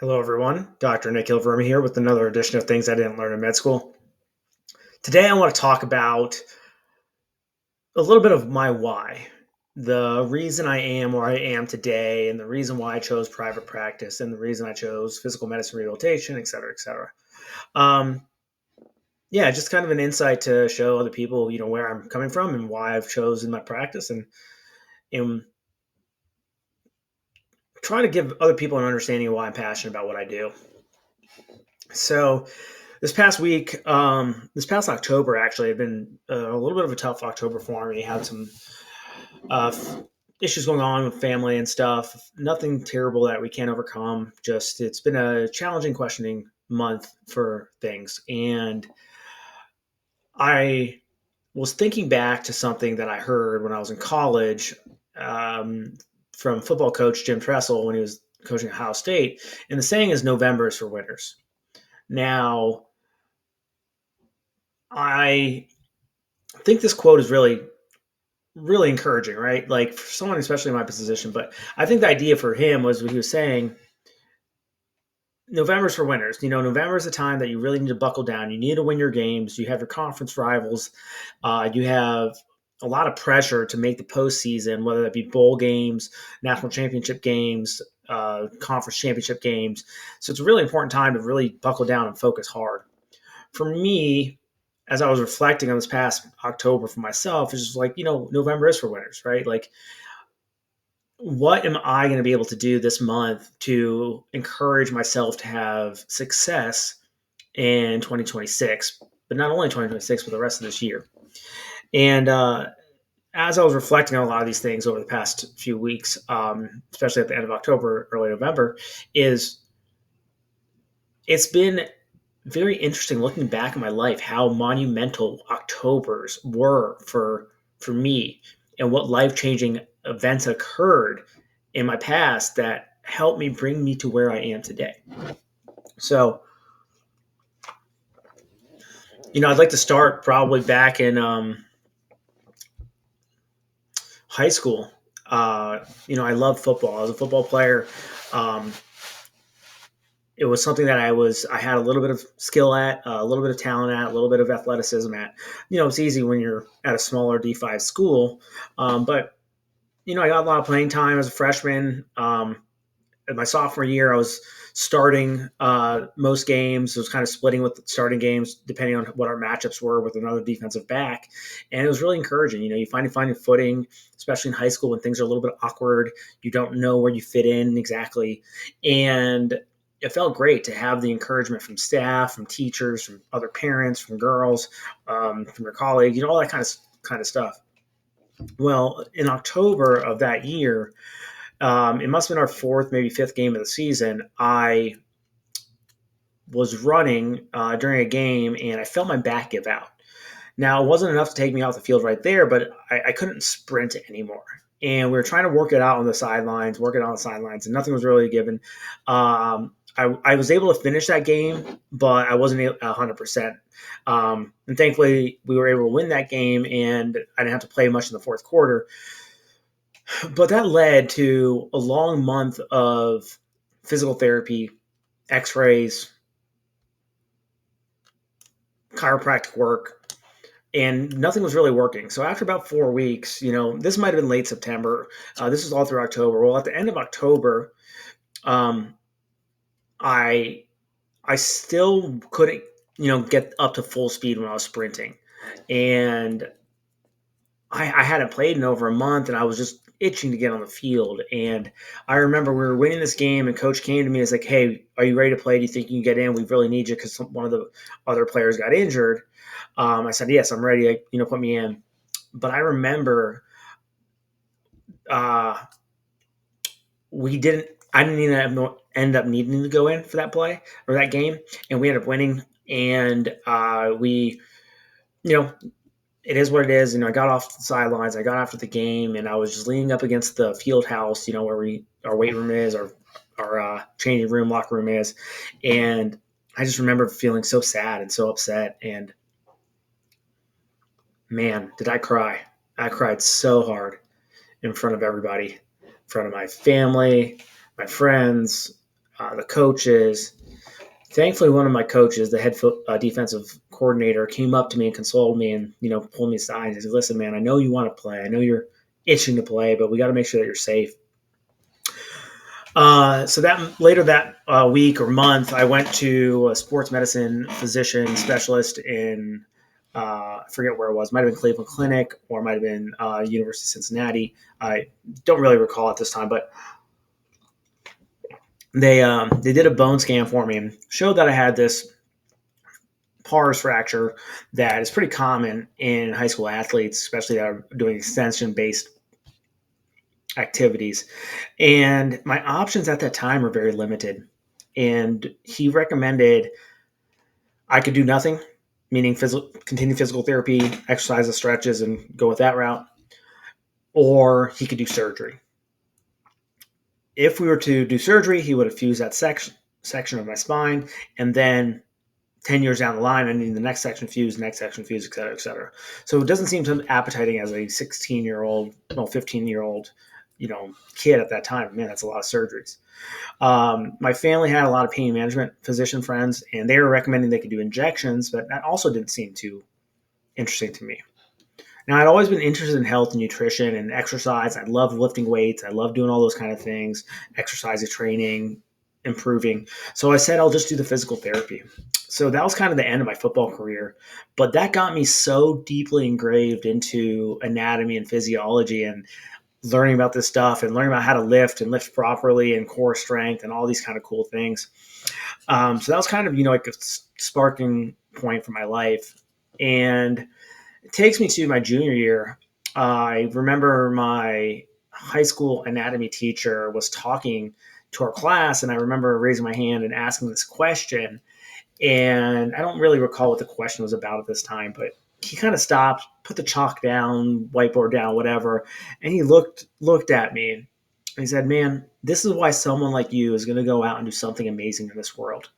Hello, everyone. Dr. Nikhil Verma here with another edition of Things I Didn't Learn in Med School. Today, I want to talk about a little bit of my why, the reason I am where I am today, and the reason why I chose private practice, and the reason I chose physical medicine rehabilitation, et cetera, et cetera. Um, yeah, just kind of an insight to show other people, where I'm coming from and why I've chosen my practice, and try to give other people an understanding of why I'm passionate about what I do. So, this past October actually had been a little bit of a tough October for me. Had some uh, issues going on with family and stuff. Nothing terrible that we can't overcome. Just it's been a challenging, questioning month for things. And I was thinking back to something that I heard when I was in college um, from football coach Jim Tressel when he was coaching Ohio State. And the saying is November is for winners. Now, I think this quote is really encouraging, right? Like for someone, especially in my position. But I think the idea for him was what he was saying. November's for winners. November is the time that you really need to buckle down. You need to win your games. You have your conference rivals. You have a lot of pressure to make the postseason, whether that be bowl games, national championship games, conference championship games. So it's a really important time to really buckle down and focus hard. For me, as I was reflecting on this past October for myself, it's just like, November is for winners, right? Like, what am I going to be able to do this month to encourage myself to have success in 2026, but not only 2026, but the rest of this year? And as I was reflecting on a lot of these things over the past few weeks, especially at the end of October, early November, is it's been very interesting looking back at my life how monumental Octobers were for me and what life-changing events occurred in my past that helped me bring me to where I am today. So, I'd like to start probably back in high school. I love football. I was a football player. Um, it was something that I had a little bit of skill at, a little bit of talent at, a little bit of athleticism at. It's easy when you're at a smaller D5 school, but I got a lot of playing time as a freshman. In my sophomore year, I was starting most games. It was kind of splitting with starting games depending on what our matchups were with another defensive back, and it was really encouraging. You find your footing, especially in high school when things are a little bit awkward. You don't know where you fit in exactly, and it felt great to have the encouragement from staff, from teachers, from other parents, from girls, from your colleagues, all that kind of stuff. Well, in October of that year, it must have been our fourth, maybe fifth game of the season. I was running during a game and I felt my back give out. Now, it wasn't enough to take me off the field right there, but I couldn't sprint anymore. And we were trying to work it out on the sidelines, and nothing was really given. I was able to finish that game, but I wasn't 100%. And thankfully, we were able to win that game, and I didn't have to play much in the fourth quarter. But that led to a long month of physical therapy, x-rays, chiropractic work, and nothing was really working. So after about 4 weeks, this might have been late September. This was all through October. Well, at the end of October, um, I I still couldn't, get up to full speed when I was sprinting, and I hadn't played in over a month, and I was just itching to get on the field. And I remember we were winning this game, and coach came to me and was like, "Hey, are you ready to play? Do you think you can get in? We really need you because one of the other players got injured." I said, "Yes, I'm ready. Put me in." But I remember uh, we didn't. I didn't even end up needing to go in for that play or that game, and we ended up winning. And we, you know, it is what it is. I got off the sidelines. I got after the game, and I was just leaning up against the field house, where our weight room is, our changing room, locker room is, and I just remember feeling so sad and so upset. And man, did I cry! I cried so hard in front of everybody, in front of my family, my friends. the coaches. Thankfully, one of my coaches, the head defensive coordinator, came up to me and consoled me and, pulled me aside and said, listen, man, I know you want to play. I know you're itching to play, but we got to make sure that you're safe. So that later that week or month, I went to a sports medicine physician specialist in, I forget where it was. Might have been Cleveland Clinic or might have been University of Cincinnati. I don't really recall at this time, but they did a bone scan for me and showed that I had this pars fracture that is pretty common in high school athletes, especially that are doing extension-based activities. And my options at that time were very limited. And he recommended I could do nothing, meaning continue physical therapy, exercise the stretches, and go with that route, or he could do surgery. If we were to do surgery, he would have fused that section of my spine, and then 10 years down the line, I need the next section fused, et cetera, et cetera. So it doesn't seem so appetizing as a 16-year-old, 15-year-old, kid at that time. Man, that's a lot of surgeries. My family had a lot of pain management physician friends, and they were recommending they could do injections, but that also didn't seem too interesting to me. Now, I'd always been interested in health and nutrition and exercise. I loved lifting weights. I loved doing all those kind of things, exercise training, improving. So I said, I'll just do the physical therapy. So that was kind of the end of my football career. But that got me so deeply engraved into anatomy and physiology and learning about this stuff and learning about how to lift and lift properly and core strength and all these kind of cool things. So that was kind of, like a sparking point for my life. And it takes me to my junior year. I remember my high school anatomy teacher was talking to our class, and I remember raising my hand and asking this question. And I don't really recall what the question was about at this time, but he kind of stopped, put the chalk down, whiteboard down, whatever, and he looked at me and he said, man, this is why someone like you is going to go out and do something amazing in this world,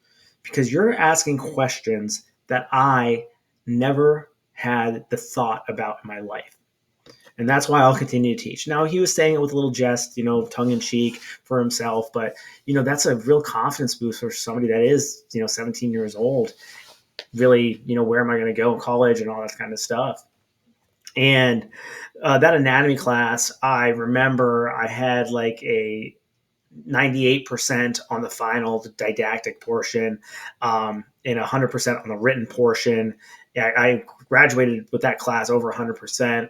because you're asking questions that I never had the thought about in my life. And that's why I'll continue to teach. Now, he was saying it with a little jest, tongue in cheek for himself, but, that's a real confidence boost for somebody that is, 17 years old, really, where am I going to go in college and all that kind of stuff. And that anatomy class, I remember I had like a 98% on the final, the didactic portion, and 100% on the written portion. I graduated with that class over 100%.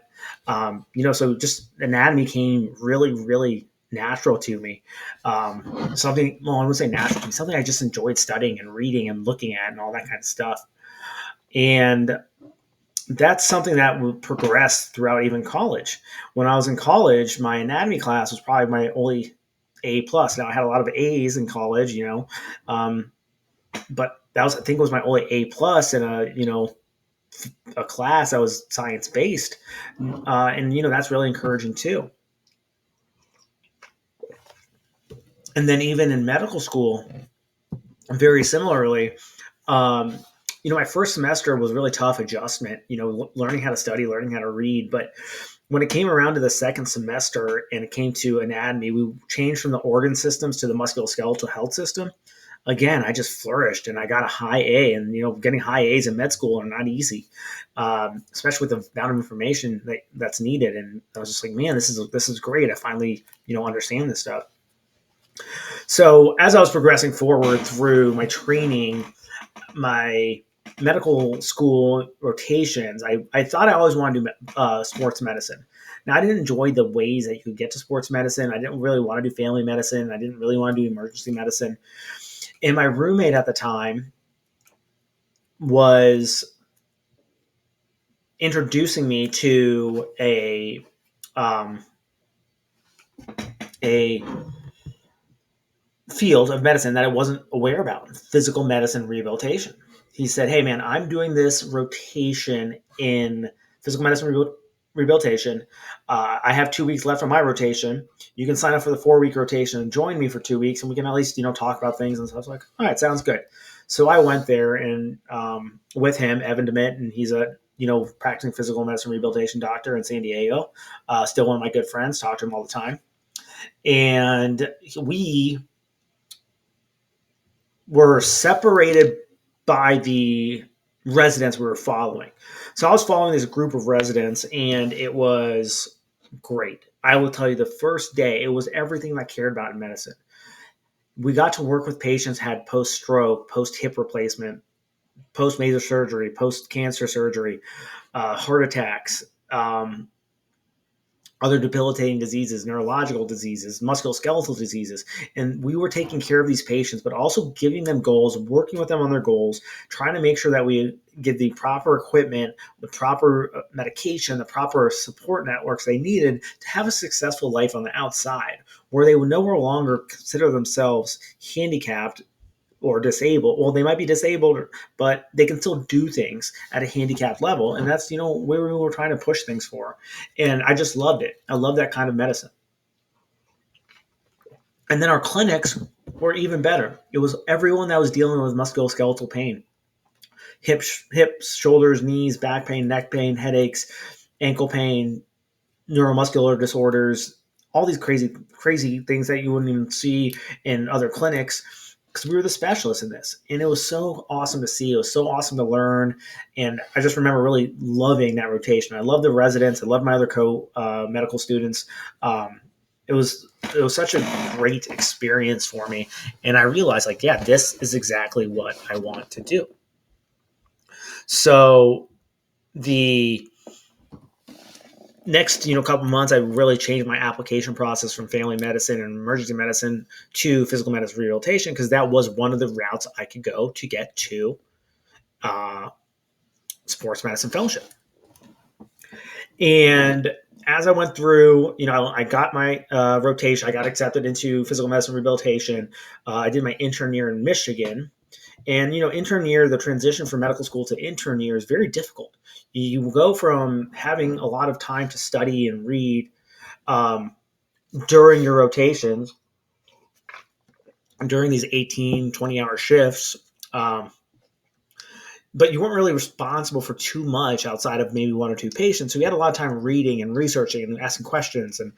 So just anatomy came really, really natural to me. I wouldn't say natural to me, something I just enjoyed studying and reading and looking at and all that kind of stuff. And that's something that would progress throughout even college. When I was in college, my anatomy class was probably my only A plus. Now I had a lot of A's in college, but that was, I think, was my only A plus in a class that was science based, and that's really encouraging too. And then even in medical school, very similarly, my first semester was really tough adjustment. Learning how to study, learning how to read, but when it came around to the second semester and it came to anatomy, we changed from the organ systems to the musculoskeletal health system. Again, I just flourished and I got a high A, and, getting high A's in med school are not easy, especially with the amount of information that's needed. And I was just like, man, this is great. I finally, understand this stuff. So as I was progressing forward through my training, my medical school rotations, I thought I always wanted to do sports medicine. Now, I didn't enjoy the ways that you could get to sports medicine. I didn't really want to do family medicine. I didn't really want to do emergency medicine. And my roommate at the time was introducing me to a field of medicine that I wasn't aware about, physical medicine rehabilitation. He said, hey, man, I'm doing this rotation in physical medicine rehabilitation. I have 2 weeks left on my rotation. You can sign up for the 4-week rotation and join me for 2 weeks, and we can at least, talk about things. And so I was like, all right, sounds good. So I went there and with him, Evan DeMint, and he's a practicing physical medicine rehabilitation doctor in San Diego. Still one of my good friends. Talk to him all the time. And we were separated by the residents we were following. So I was following this group of residents, and it was great. I will tell you, the first day, it was everything I cared about in medicine. We got to work with patients had post stroke, post hip replacement, post major surgery, post cancer surgery, heart attacks, other debilitating diseases, neurological diseases, musculoskeletal diseases. And we were taking care of these patients, but also giving them goals, working with them on their goals, trying to make sure that we give the proper equipment, the proper medication, the proper support networks they needed to have a successful life on the outside, where they would no longer consider themselves handicapped or disabled. Well, they might be disabled, but they can still do things at a handicapped level. And that's, where we were trying to push things for. And I just loved it. I love that kind of medicine. And then our clinics were even better. It was everyone that was dealing with musculoskeletal pain, hips, shoulders, knees, back pain, neck pain, headaches, ankle pain, neuromuscular disorders, all these crazy things that you wouldn't even see in other clinics, because we were the specialists in this. And it was so awesome to see. It was so awesome to learn. And I just remember really loving that rotation. I love the residents. I love my other medical students. It was such a great experience for me. And I realized, like, yeah, this is exactly what I want to do. So the next, couple months, I really changed my application process from family medicine and emergency medicine to physical medicine rehabilitation, because that was one of the routes I could go to get to uh, sports medicine fellowship. And as I went through, I got my rotation. I got accepted into physical medicine rehabilitation. I did my intern year in Michigan. And, intern year, the transition from medical school to intern year is very difficult. You go from having a lot of time to study and read um, during your rotations, during these 18, 20-hour shifts. Um, but you weren't really responsible for too much outside of maybe one or two patients. So you had a lot of time reading and researching and asking questions and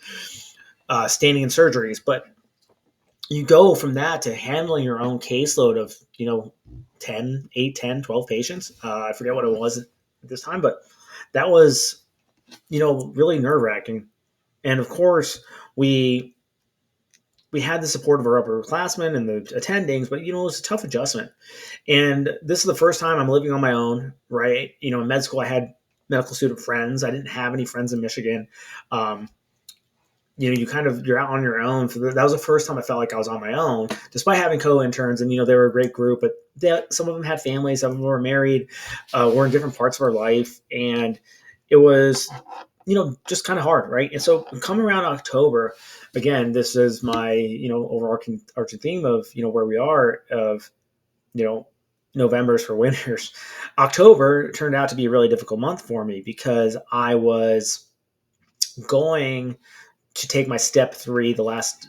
standing in surgeries. But you go from that to handling your own caseload of, 10, 8, 10, 12 patients. I forget what it was at this time, but that was, really nerve wracking. And of course, we had the support of our upperclassmen and the attendings, but, it was a tough adjustment. And this is the first time I'm living on my own, right? In med school, I had medical student friends. I didn't have any friends in Michigan. Um, you're out on your own. That was the first time I felt like I was on my own, despite having co-interns, and, they were a great group, but some of them had families, some of them were married, were in different parts of our life. And it was, just kind of hard. Right. And so coming around October, again, this is my, overarching theme of, where we are of, November's for winters. October turned out to be a really difficult month for me, because I was going to take my step 3, the last,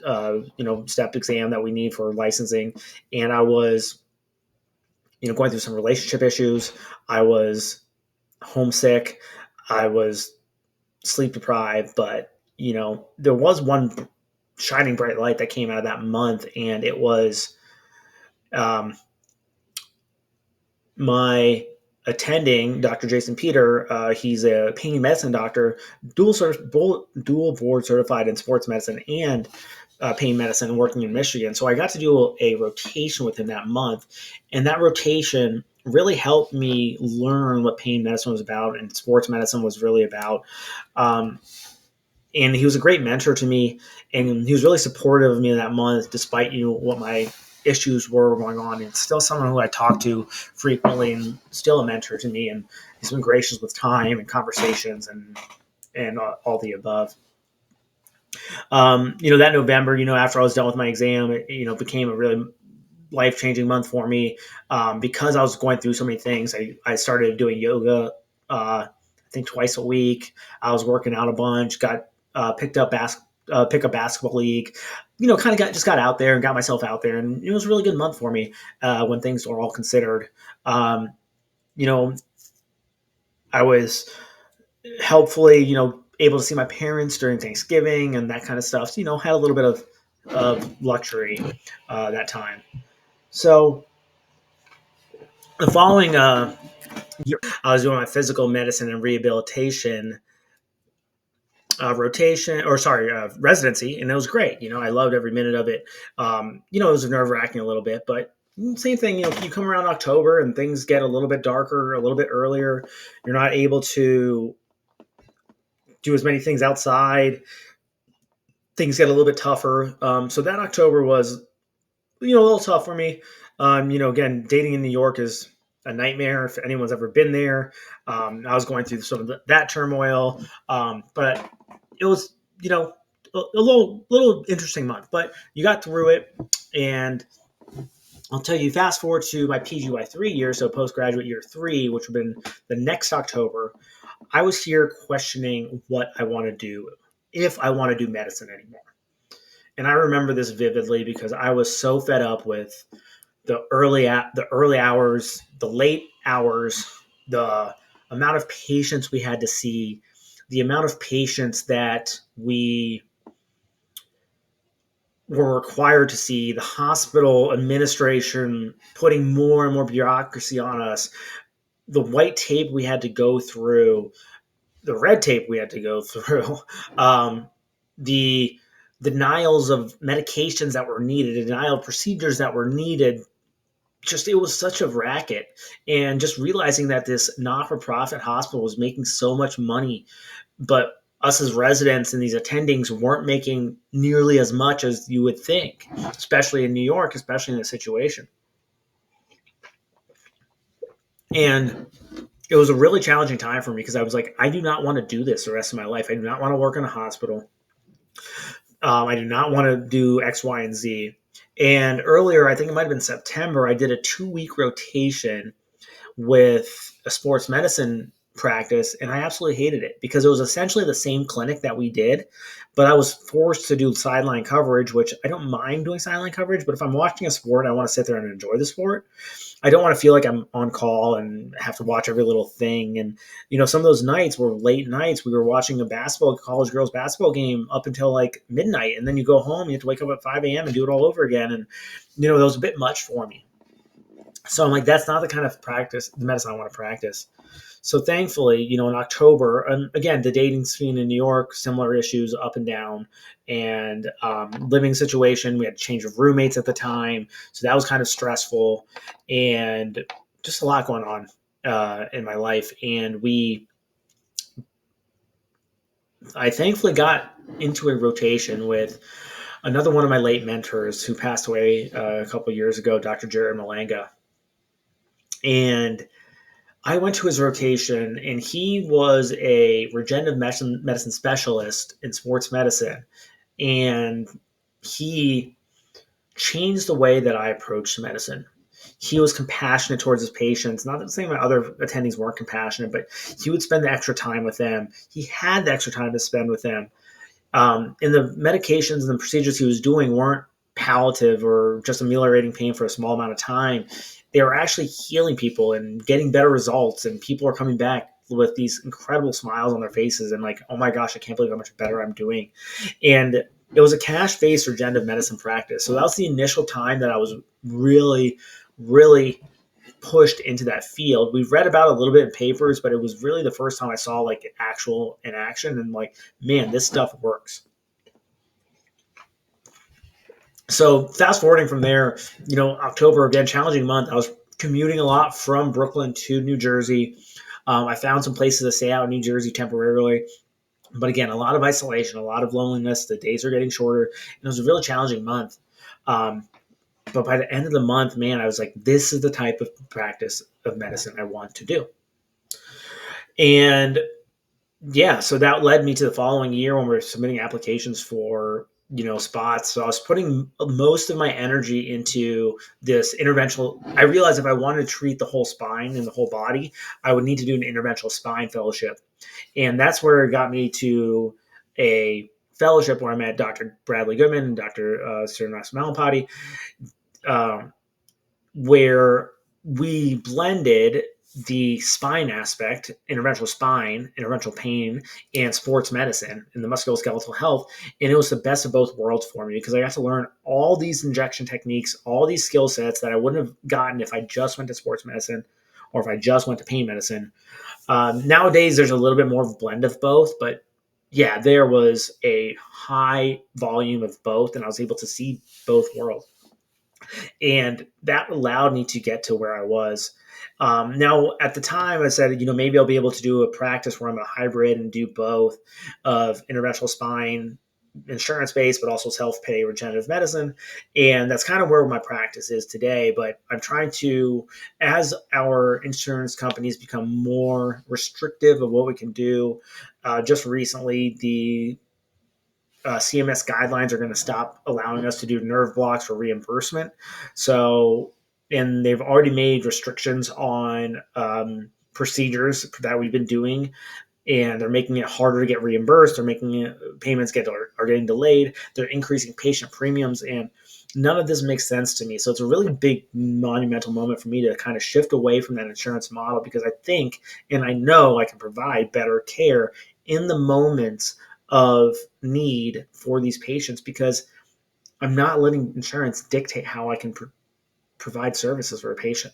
step exam that we need for licensing. And I was, going through some relationship issues. I was homesick. I was sleep deprived, but, there was one shining bright light that came out of that month. And it was, my attending, Dr. Jason Peter. He's a pain medicine doctor, dual board certified in sports medicine and pain medicine, working in Michigan. So I got to do a rotation with him that month, and that rotation really helped me learn what pain medicine was about and sports medicine was really about. And he was a great mentor to me, and he was really supportive of me in that month, despite, what my issues were going on. And still someone who I talk to frequently, and still a mentor to me. And he's been gracious with time and conversations and all the above. That November, after I was done with my exam, it became a really life-changing month for me, because I was going through so many things. I started doing yoga, I think twice a week. I was working out a bunch, got picked up pick up basketball league, kind of got out there and got myself out there. And it was a really good month for me, when things were all considered. Um, you know, I was helpfully, able to see my parents during Thanksgiving and that kind of stuff. So, had a little bit of luxury that time. So The following year, I was doing my physical medicine and rehabilitation residency, and it was great. I loved every minute of it. It was nerve wracking a little bit, but same thing. You come around October and things get a little bit darker, a little bit earlier. You're not able to do as many things outside. Things get a little bit tougher. So that October was, a little tough for me. Again, dating in New York is a nightmare if anyone's ever been there. I was going through sort of that turmoil, but it was, a little interesting month. But you got through it, and I'll tell you. Fast forward to my PGY3 year, so postgraduate year 3, which would have been the next October. I was here questioning what I want to do, if I want to do medicine anymore. And I remember this vividly because I was so fed up with the early hours, the late hours, the amount of patients we had to see, the amount of patients that we were required to see, the hospital administration putting more and more bureaucracy on us, the white tape we had to go through, the red tape we had to go through, the denials of medications that were needed, the denial of procedures that were needed. Just, it was such a racket. And just realizing that this not-for-profit hospital was making so much money, but us as residents and these attendings weren't making nearly as much as you would think, especially in New York, especially in this situation. And it was a really challenging time for me because I was like, I do not want to do this the rest of my life. I do not want to work in a hospital. I do not want to do X, Y, and Z. And earlier, I think it might have been September, I did a 2-week rotation with a sports medicine practice, and I absolutely hated it because it was essentially the same clinic that we did, but I was forced to do sideline coverage, which I don't mind doing sideline coverage, but if I'm watching a sport, I want to sit there and enjoy the sport. I don't want to feel like I'm on call and have to watch every little thing. And some of those nights were late nights. We were watching a college girls basketball game up until like midnight, and then you go home, you have to wake up at 5 a.m. and do it all over again. And that was a bit much for me. So I'm like, that's not the kind of the medicine I want to practice. So thankfully, in October, and again, the dating scene in New York, similar issues up and down, and living situation. We had a change of roommates at the time, so that was kind of stressful, and just a lot going on in my life. And I thankfully got into a rotation with another one of my late mentors who passed away a couple of years ago, Dr. Jared Malanga. And I went to his rotation, and he was a regenerative medicine specialist in sports medicine. And he changed the way that I approached medicine. He was compassionate towards his patients. Not that saying my other attendees weren't compassionate, but he would spend the extra time with them. He had the extra time to spend with them. And the medications and the procedures he was doing weren't palliative or just ameliorating pain for a small amount of time. They were actually healing people and getting better results, and people are coming back with these incredible smiles on their faces and like, oh my gosh, I can't believe how much better I'm doing. And it was a cash-based regenerative medicine practice. So that was the initial time that I was really, really pushed into that field. We've read about it a little bit in papers, but it was really the first time I saw like actual in action and like, man, this stuff works. So fast forwarding from there, October, again, challenging month. I was commuting a lot from Brooklyn to New Jersey. I found some places to stay out in New Jersey temporarily. But again, a lot of isolation, a lot of loneliness. The days are getting shorter. And it was a really challenging month. But by the end of the month, man, I was like, this is the type of practice of medicine I want to do. And yeah, so that led me to the following year when we were submitting applications for spots. So I was putting most of my energy into this interventional. I realized if I wanted to treat the whole spine and the whole body, I would need to do an interventional spine fellowship. And that's where it got me to a fellowship where I met Dr. Bradley Goodman and Dr. Srinivas Malapati, where we blended the spine aspect, interventional pain, and sports medicine and the musculoskeletal health. And it was the best of both worlds for me because I got to learn all these injection techniques, all these skill sets that I wouldn't have gotten if I just went to sports medicine or if I just went to pain medicine. Nowadays, there's a little bit more of a blend of both, but yeah, there was a high volume of both, and I was able to see both worlds. And that allowed me to get to where I was. Now, at the time, I said, maybe I'll be able to do a practice where I'm a hybrid and do both of interventional spine, insurance based, but also self pay regenerative medicine. And that's kind of where my practice is today. But I'm trying to, as our insurance companies become more restrictive of what we can do, just recently, the CMS guidelines are going to stop allowing us to do nerve blocks for reimbursement. So, and they've already made restrictions on procedures that we've been doing, and they're making it harder to get reimbursed. They're making payments are getting delayed. They're increasing patient premiums, and none of this makes sense to me. So it's a really big monumental moment for me to kind of shift away from that insurance model because I think and I know I can provide better care in the moments of need for these patients because I'm not letting insurance dictate how I can provide services for a patient.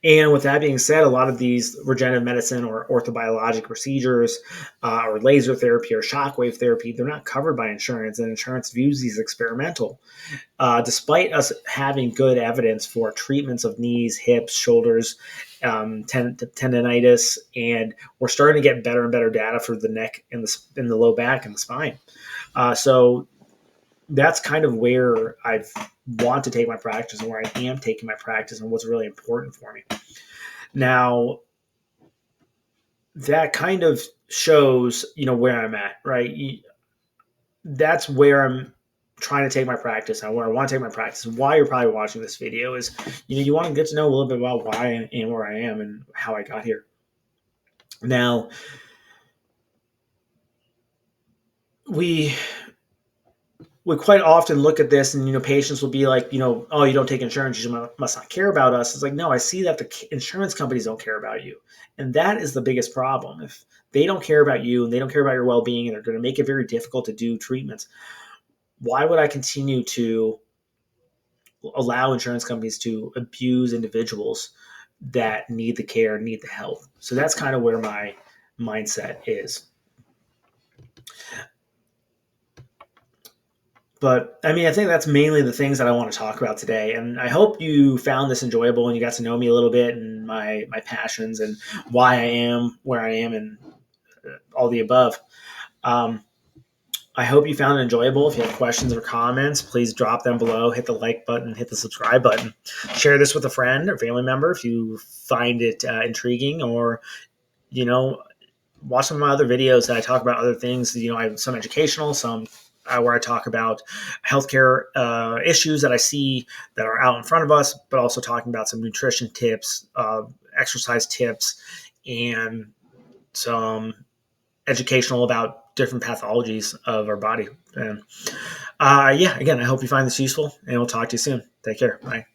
And with that being said, a lot of these regenerative medicine or orthobiologic procedures or laser therapy or shockwave therapy, they're not covered by insurance, and insurance views these experimental. Despite us having good evidence for treatments of knees, hips, shoulders, tendonitis, and we're starting to get better and better data for the neck and the low back and the spine. So that's kind of where I want to take my practice and where I am taking my practice and what's really important for me. Now, that kind of shows, where I'm at, right? That's where I'm trying to take my practice and where I want to take my practice. And why you're probably watching this video is, you want to get to know a little bit about why and where I am and how I got here. Now, we quite often look at this and, patients will be like, oh, you don't take insurance, you must not care about us. It's like, no, I see that the insurance companies don't care about you. And that is the biggest problem. If they don't care about you and they don't care about your well-being and they're going to make it very difficult to do treatments, why would I continue to allow insurance companies to abuse individuals that need the care, need the help? So that's kind of where my mindset is. But I mean, I think that's mainly the things that I want to talk about today. And I hope you found this enjoyable and you got to know me a little bit and my passions and why I am where I am and all the above. I hope you found it enjoyable. If you have questions or comments, please drop them below. Hit the like button, hit the subscribe button. Share this with a friend or family member if you find it intriguing, or, watch some of my other videos that I talk about other things. I have some educational, some where I talk about healthcare issues that I see that are out in front of us, but also talking about some nutrition tips, exercise tips, and some educational about different pathologies of our body. And again, I hope you find this useful, and we'll talk to you soon. Take care. Bye.